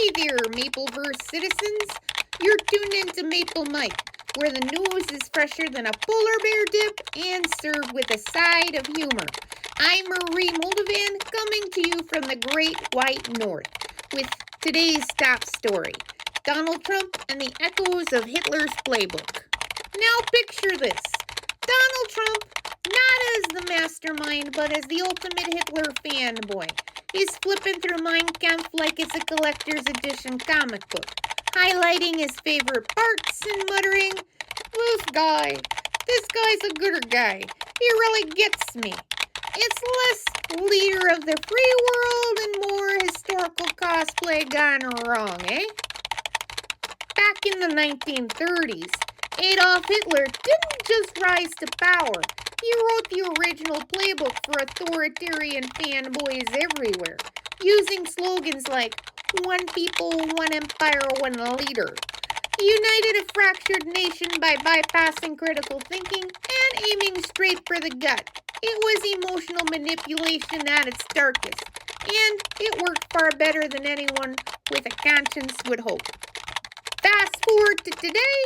Hey there, Mapleverse citizens. You're tuned into Maple Mike, where the news is fresher than a polar bear dip and served with a side of humor. I'm Marie Moldovan, coming to you from the Great White North, with today's top story, Donald Trump and the echoes of Hitler's Playbook. Now picture this, Donald Trump, not as the mastermind, but as the ultimate Hitler fanboy. He's flipping through Mein Kampf like it's a collector's edition comic book, highlighting his favorite parts and muttering, this guy's a gooder guy. He really gets me. It's less leader of the free world and more historical cosplay gone wrong, eh? Back in the 1930s, Adolf Hitler didn't just rise to power. He wrote the original playbook for authoritarian fanboys everywhere, using slogans like, one people, one empire, one leader. He united a fractured nation by bypassing critical thinking and aiming straight for the gut. It was emotional manipulation at its darkest, and it worked far better than anyone with a conscience would hope. Fast forward to today,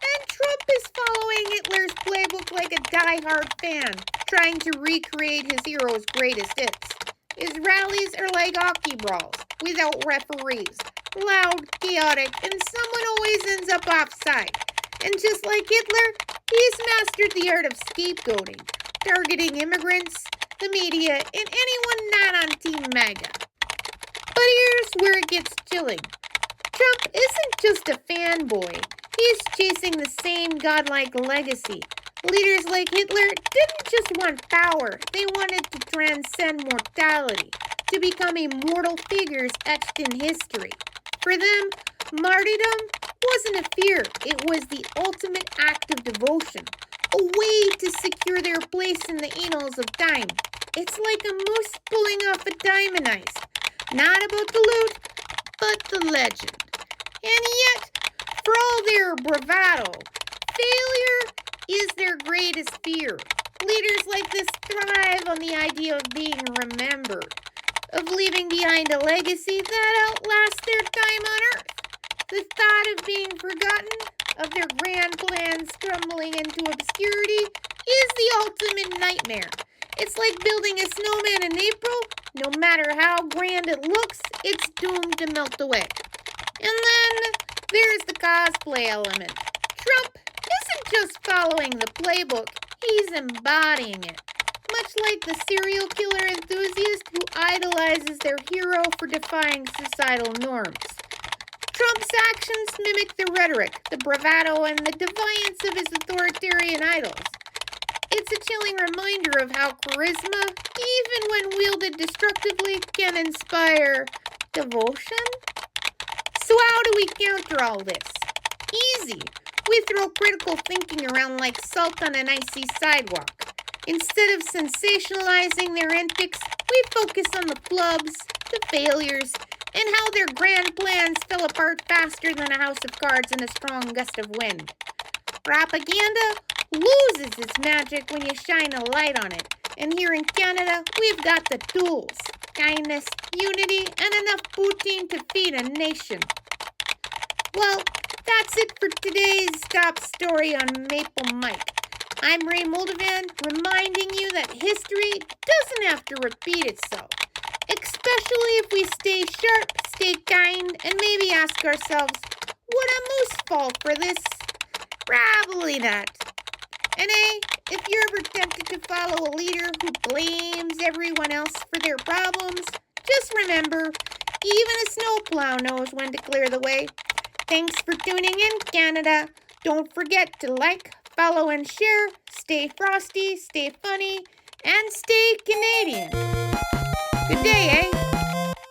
and Trump is following Hitler's playbook like a die-hard fan, trying to recreate his hero's greatest hits. His rallies are like hockey brawls, without referees, loud, chaotic, and someone always ends up offside. And just like Hitler, he's mastered the art of scapegoating, targeting immigrants, the media, and anyone not on Team MAGA. But here's where it gets chilling. Trump isn't just a fanboy. He's chasing the same godlike legacy. Leaders like Hitler didn't just want power. They wanted to transcend mortality, to become immortal figures etched in history. For them, martyrdom wasn't a fear. It was the ultimate act of devotion, a way to secure their place in the annals of time. It's like a moose pulling off a diamond ice. Not about the loot, but the legend. And yet, for all their bravado, failure is their greatest fear. Leaders like this thrive on the idea of being remembered, of leaving behind a legacy that outlasts their time on Earth. The thought of being forgotten, of their grand plans crumbling into obscurity, is the ultimate nightmare. It's like building a snowman in April. No matter how grand it looks, it's doomed to melt away. And then there's the cosplay element. Trump isn't just following the playbook, he's embodying it. Much like the serial killer enthusiast who idolizes their hero for defying societal norms. Trump's actions mimic the rhetoric, the bravado, and the defiance of his authoritarian idols. It's a chilling reminder of how charisma, even when wielded destructively, can inspire devotion. So how do we counter all this? Easy. We throw critical thinking around like salt on an icy sidewalk. Instead of sensationalizing their antics, we focus on the flubs, the failures, and how their grand plans fell apart faster than a house of cards in a strong gust of wind. Propaganda loses its magic when you shine a light on it. And here in Canada, we've got the tools, kindness, unity, and enough Poutine to feed a nation. Well, that's it for today's top story on Maple Mike. I'm Ray Moldovan, reminding you that history doesn't have to repeat itself. Especially if we stay sharp, stay kind, and maybe ask ourselves, would a moose fall for this? Probably not. And hey, if you're ever tempted to follow a leader who blames everyone else for their problems, just remember, even a snowplow knows when to clear the way. Thanks for tuning in, Canada. Don't forget to like, follow, and share. Stay frosty, stay funny, and stay Canadian. Good day, eh?